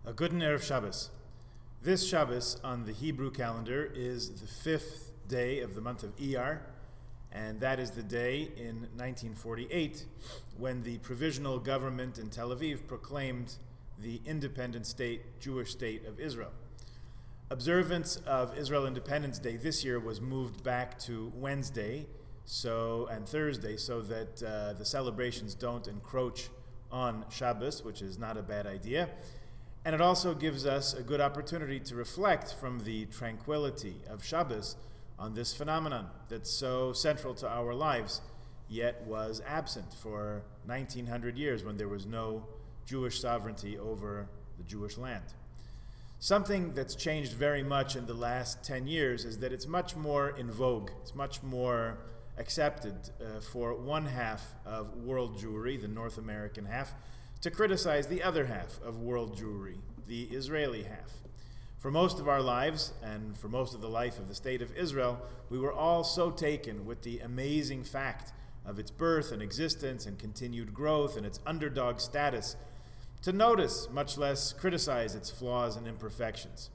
A good Erev Shabbos. This Shabbos on the Hebrew calendar is the 5th day of the month of Iyar, and that is the day in 1948 when the provisional government in Tel Aviv proclaimed the independent Jewish state of Israel. Observance of Israel Independence Day this year was moved back to Wednesday and Thursday so that the celebrations don't encroach on Shabbos, which is not a bad idea. And it also gives us a good opportunity to reflect from the tranquility of Shabbos on this phenomenon that's so central to our lives, yet was absent for 1900 years when there was no Jewish sovereignty over the Jewish land. Something that's changed very much in the last 10 years is that it's much more in vogue, it's much more accepted for one half of world Jewry, the North American half, to criticize the other half of world Jewry, the Israeli half. For most of our lives, and for most of the life of the State of Israel, we were all so taken with the amazing fact of its birth and existence and continued growth and its underdog status to notice, much less criticize its flaws and imperfections.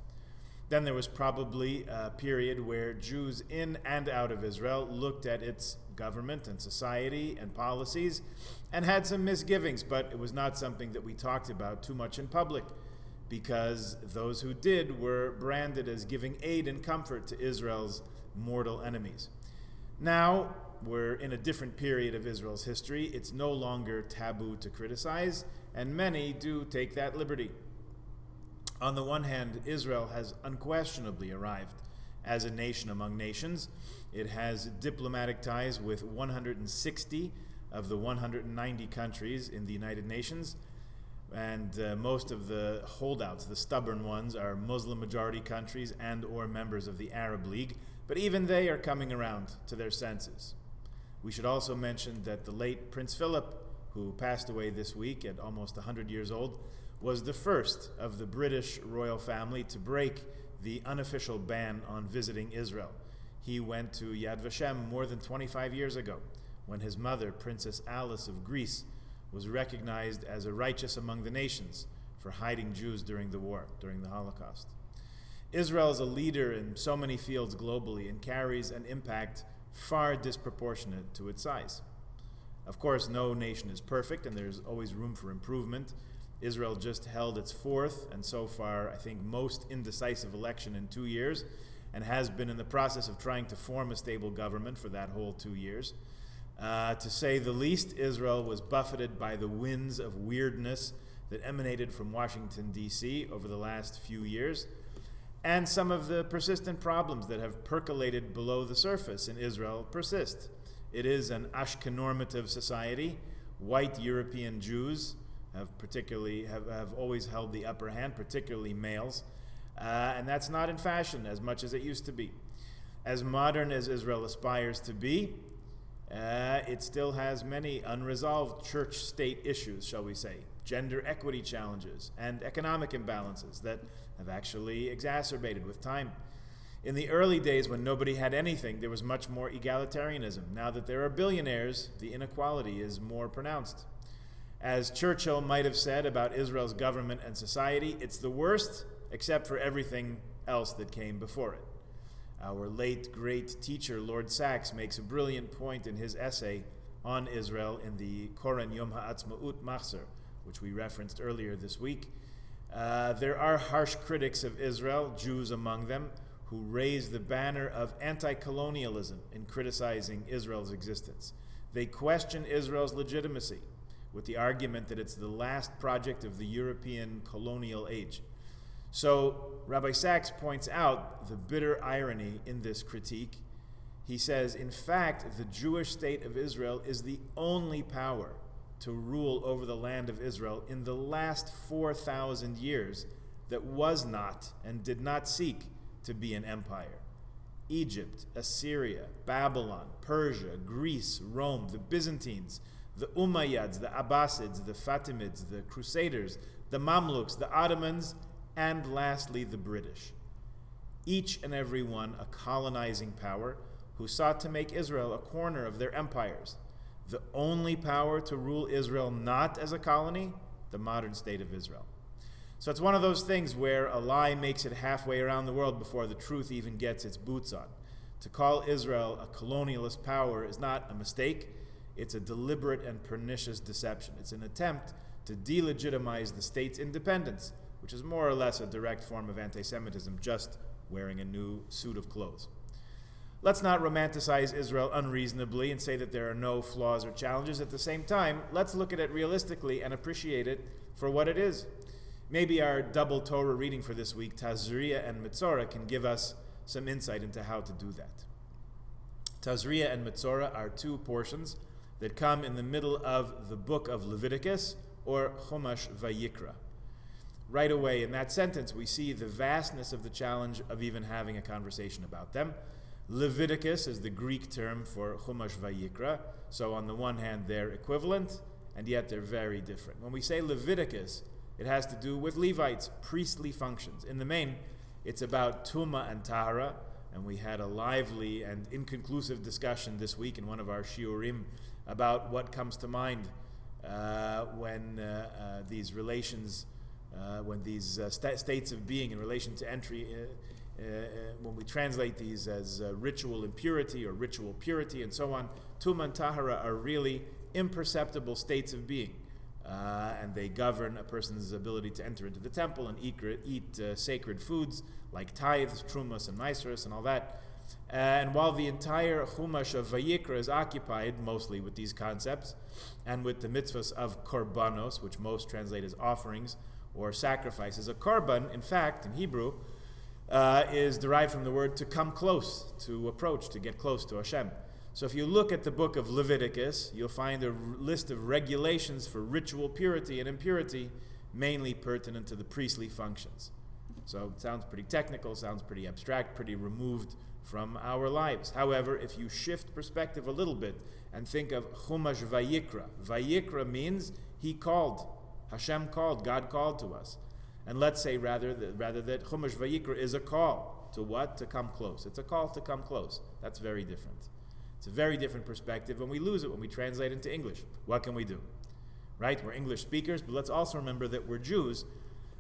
Then there was probably a period where Jews in and out of Israel looked at its government and society and policies and had some misgivings, but it was not something that we talked about too much in public because those who did were branded as giving aid and comfort to Israel's mortal enemies. Now we're in a different period of Israel's history. It's no longer taboo to criticize, and many do take that liberty. On the one hand, Israel has unquestionably arrived as a nation among nations. It has diplomatic ties with 160 of the 190 countries in the United Nations, and most of the holdouts, the stubborn ones, are Muslim-majority countries and or members of the Arab League, but even they are coming around to their senses. We should also mention that the late Prince Philip, who passed away this week at almost 100 years old, was the first of the British royal family to break the unofficial ban on visiting Israel. He went to Yad Vashem more than 25 years ago, when his mother, Princess Alice of Greece, was recognized as a righteous among the nations for hiding Jews during the war, during the Holocaust. Israel is a leader in so many fields globally and carries an impact far disproportionate to its size. Of course, no nation is perfect, and there's always room for improvement. Israel just held its fourth, and so far, I think, most indecisive election in 2 years, and has been in the process of trying to form a stable government for that whole 2 years. To say the least, Israel was buffeted by the winds of weirdness that emanated from Washington, D.C. over the last few years, and some of the persistent problems that have percolated below the surface in Israel persist. It is an Ashkenormative society. White European Jews have always held the upper hand, particularly males, and that's not in fashion as much as it used to be. As modern as Israel aspires to be, it still has many unresolved church-state issues, shall we say, gender equity challenges, and economic imbalances that have actually exacerbated with time. In the early days when nobody had anything, there was much more egalitarianism. Now that there are billionaires, the inequality is more pronounced. As Churchill might have said about Israel's government and society, it's the worst except for everything else that came before it. Our late great teacher, Lord Sachs, makes a brilliant point in his essay on Israel in the Koren Yom Haatzmaut Machzor, which we referenced earlier this week. There are harsh critics of Israel, Jews among them, who raise the banner of anti-colonialism in criticizing Israel's existence. They question Israel's legitimacy with the argument that it's the last project of the European colonial age. So Rabbi Sachs points out the bitter irony in this critique. He says, in fact, the Jewish state of Israel is the only power to rule over the land of Israel in the last 4,000 years that was not and did not seek to be an empire. Egypt, Assyria, Babylon, Persia, Greece, Rome, the Byzantines, the Umayyads, the Abbasids, the Fatimids, the Crusaders, the Mamluks, the Ottomans, and lastly the British. Each and every one a colonizing power who sought to make Israel a corner of their empires. The only power to rule Israel not as a colony, the modern state of Israel. So it's one of those things where a lie makes it halfway around the world before the truth even gets its boots on. To call Israel a colonialist power is not a mistake. It's a deliberate and pernicious deception. It's an attempt to delegitimize the state's independence, which is more or less a direct form of anti-Semitism, just wearing a new suit of clothes. Let's not romanticize Israel unreasonably and say that there are no flaws or challenges. At the same time, let's look at it realistically and appreciate it for what it is. Maybe our double Torah reading for this week, Tazria and Metzora, can give us some insight into how to do that. Tazria and Metzora are two portions that come in the middle of the book of Leviticus, or Chumash Vayikra. Right away in that sentence, we see the vastness of the challenge of even having a conversation about them. Leviticus is the Greek term for Chumash Vayikra, so on the one hand they're equivalent, and yet they're very different. When we say Leviticus, it has to do with Levites, priestly functions. In the main, it's about Tuma and Tahara, and we had a lively and inconclusive discussion this week in one of our shiurim about what comes to mind when these relations, when these states of being in relation to entry, when we translate these as ritual impurity or ritual purity and so on. Tuma and Tahara are really imperceptible states of being. And they govern a person's ability to enter into the temple and eat sacred foods like tithes, trumas, and maasros, and all that. And while the entire Chumash of Vayikra is occupied mostly with these concepts and with the mitzvahs of korbanos, which most translate as offerings or sacrifices, a korban, in fact, in Hebrew, is derived from the word to come close, to approach, to get close to Hashem. So if you look at the book of Leviticus, you'll find a list of regulations for ritual purity and impurity, mainly pertinent to the priestly functions. So it sounds pretty technical, sounds pretty abstract, pretty removed from our lives. However, if you shift perspective a little bit and think of Chumash Vayikra, Vayikra means He called, Hashem called, God called to us. And let's say rather that Chumash Vayikra is a call to what? To come close. It's a call to come close. That's very different. It's a very different perspective, and we lose it when we translate into English. What can we do? Right? We're English speakers, but let's also remember that we're Jews,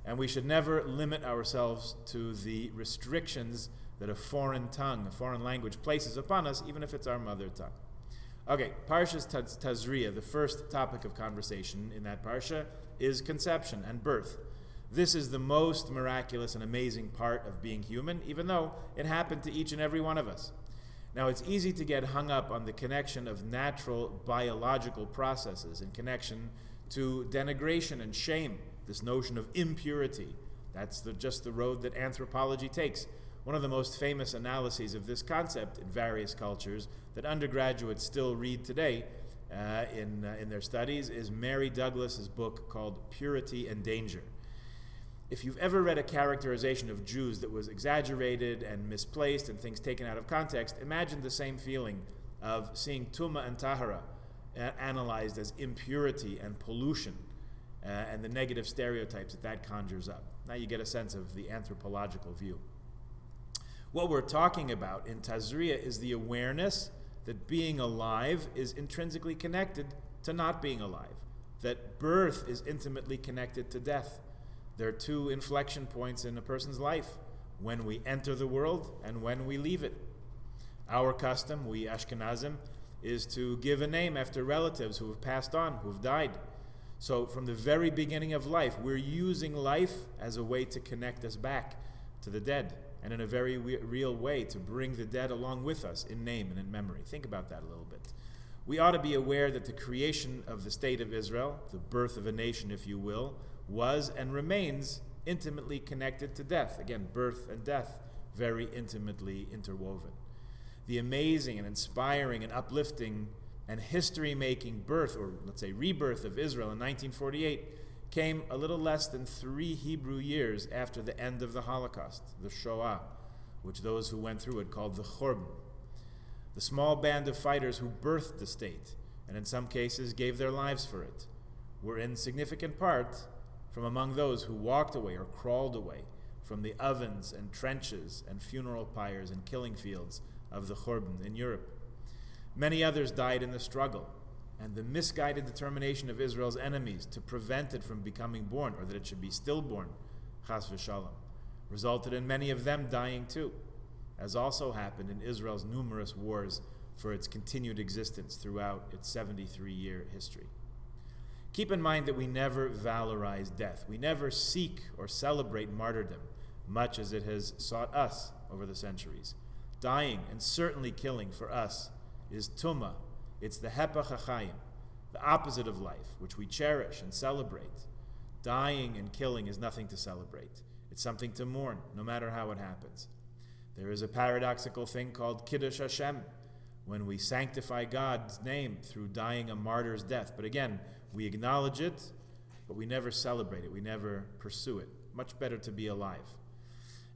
and we should never limit ourselves to the restrictions that a foreign tongue, a foreign language places upon us, even if it's our mother tongue. Okay, Parshas Tazria, the first topic of conversation in that parsha, is conception and birth. This is the most miraculous and amazing part of being human, even though it happened to each and every one of us. Now, it's easy to get hung up on the connection of natural biological processes in connection to denigration and shame, this notion of impurity. That's just the road that anthropology takes. One of the most famous analyses of this concept in various cultures that undergraduates still read today in their studies is Mary Douglas's book called Purity and Danger. If you've ever read a characterization of Jews that was exaggerated and misplaced and things taken out of context, imagine the same feeling of seeing Tuma and Tahara analyzed as impurity and pollution and the negative stereotypes that conjures up. Now you get a sense of the anthropological view. What we're talking about in Tazria is the awareness that being alive is intrinsically connected to not being alive, that birth is intimately connected to death. There are two inflection points in a person's life, when we enter the world and when we leave it. Our custom, we Ashkenazim, is to give a name after relatives who have passed on, who have died. So from the very beginning of life, we're using life as a way to connect us back to the dead, and in a very real way to bring the dead along with us in name and in memory. Think about that a little bit. We ought to be aware that the creation of the state of Israel, the birth of a nation, if you will, was and remains intimately connected to death. Again, birth and death, very intimately interwoven. The amazing and inspiring and uplifting and history-making birth, or let's say rebirth of Israel in 1948, came a little less than 3 Hebrew years after the end of the Holocaust, the Shoah, which those who went through it called the Churban. The small band of fighters who birthed the state, and in some cases gave their lives for it, were in significant part from among those who walked away or crawled away from the ovens and trenches and funeral pyres and killing fields of the Churban in Europe. Many others died in the struggle, and the misguided determination of Israel's enemies to prevent it from becoming born, or that it should be stillborn, chas v'shalom, resulted in many of them dying too, as also happened in Israel's numerous wars for its continued existence throughout its 73-year history. Keep in mind that we never valorize death. We never seek or celebrate martyrdom, much as it has sought us over the centuries. Dying, and certainly killing for us, is tumah. It's the hepach hachayim, the opposite of life, which we cherish and celebrate. Dying and killing is nothing to celebrate. It's something to mourn, no matter how it happens. There is a paradoxical thing called Kiddush Hashem, when we sanctify God's name through dying a martyr's death. But again, we acknowledge it, but we never celebrate it. We never pursue it. Much better to be alive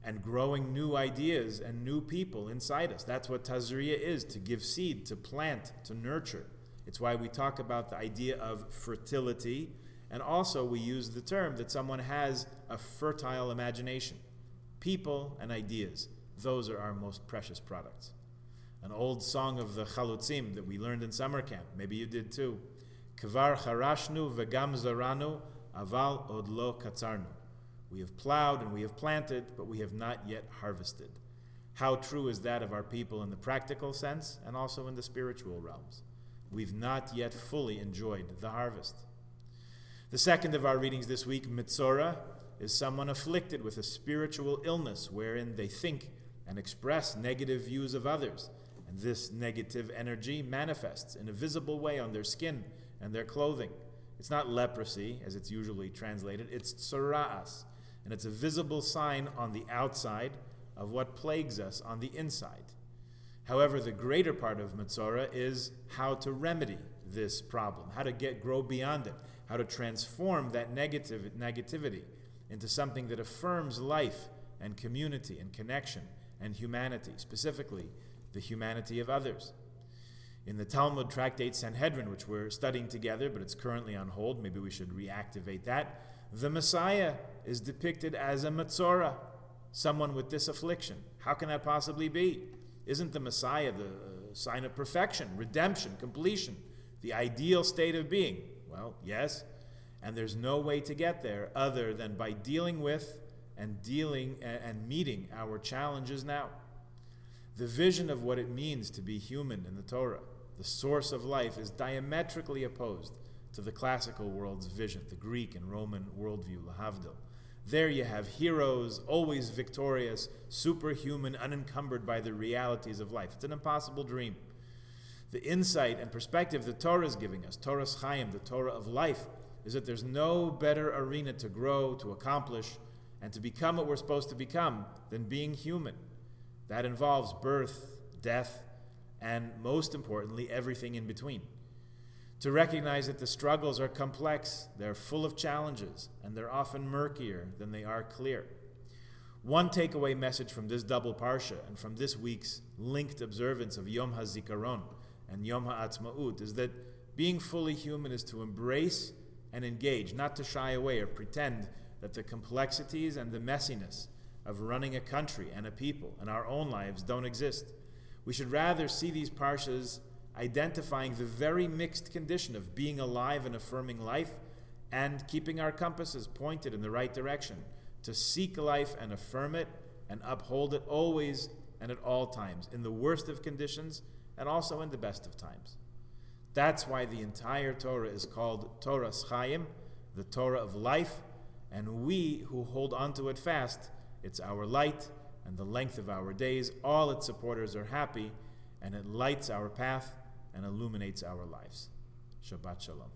and growing new ideas and new people inside us. That's what Tazria is, to give seed, to plant, to nurture. It's why we talk about the idea of fertility, and also we use the term that someone has a fertile imagination. People and ideas, those are our most precious products. An old song of the Chalutzim that we learned in summer camp, maybe you did too. Kvar charashnu v'gam zaranu, aval od lo katzarnu. We have plowed and we have planted, but we have not yet harvested. How true is that of our people in the practical sense and also in the spiritual realms? We've not yet fully enjoyed the harvest. The second of our readings this week, Metzora, is someone afflicted with a spiritual illness wherein they think and express negative views of others, and this negative energy manifests in a visible way on their skin and their clothing. It's not leprosy, as it's usually translated, it's tsora'as, and it's a visible sign on the outside of what plagues us on the inside. However, the greater part of Metzora is how to remedy this problem, how to grow beyond it, how to transform that negativity into something that affirms life and community and connection and humanity, specifically the humanity of others. In the Talmud tractate Sanhedrin, which we're studying together, but it's currently on hold, maybe we should reactivate that, the Messiah is depicted as a Metzora, someone with this affliction. How can that possibly be? Isn't the Messiah the sign of perfection, redemption, completion, the ideal state of being? Well, yes, and there's no way to get there other than by dealing with and meeting our challenges now. The vision of what it means to be human in the Torah, the source of life, is diametrically opposed to the classical world's vision, the Greek and Roman worldview, lahavdil. There you have heroes, always victorious, superhuman, unencumbered by the realities of life. It's an impossible dream. The insight and perspective the Torah is giving us, Torah's Chaim, the Torah of life, is that there's no better arena to grow, to accomplish, and to become what we're supposed to become than being human. That involves birth, death, and most importantly, everything in between. To recognize that the struggles are complex, they're full of challenges, and they're often murkier than they are clear. One takeaway message from this double parsha and from this week's linked observance of Yom HaZikaron and Yom Haatzmaut is that being fully human is to embrace and engage, not to shy away or pretend that the complexities and the messiness of running a country and a people and our own lives don't exist. We should rather see these parshas identifying the very mixed condition of being alive and affirming life and keeping our compasses pointed in the right direction, to seek life and affirm it and uphold it always and at all times, in the worst of conditions and also in the best of times. That's why the entire Torah is called Torah's Chaim, the Torah of life, and we who hold onto it fast, it's our light and the length of our days. All its supporters are happy, and it lights our path and illuminates our lives. Shabbat Shalom.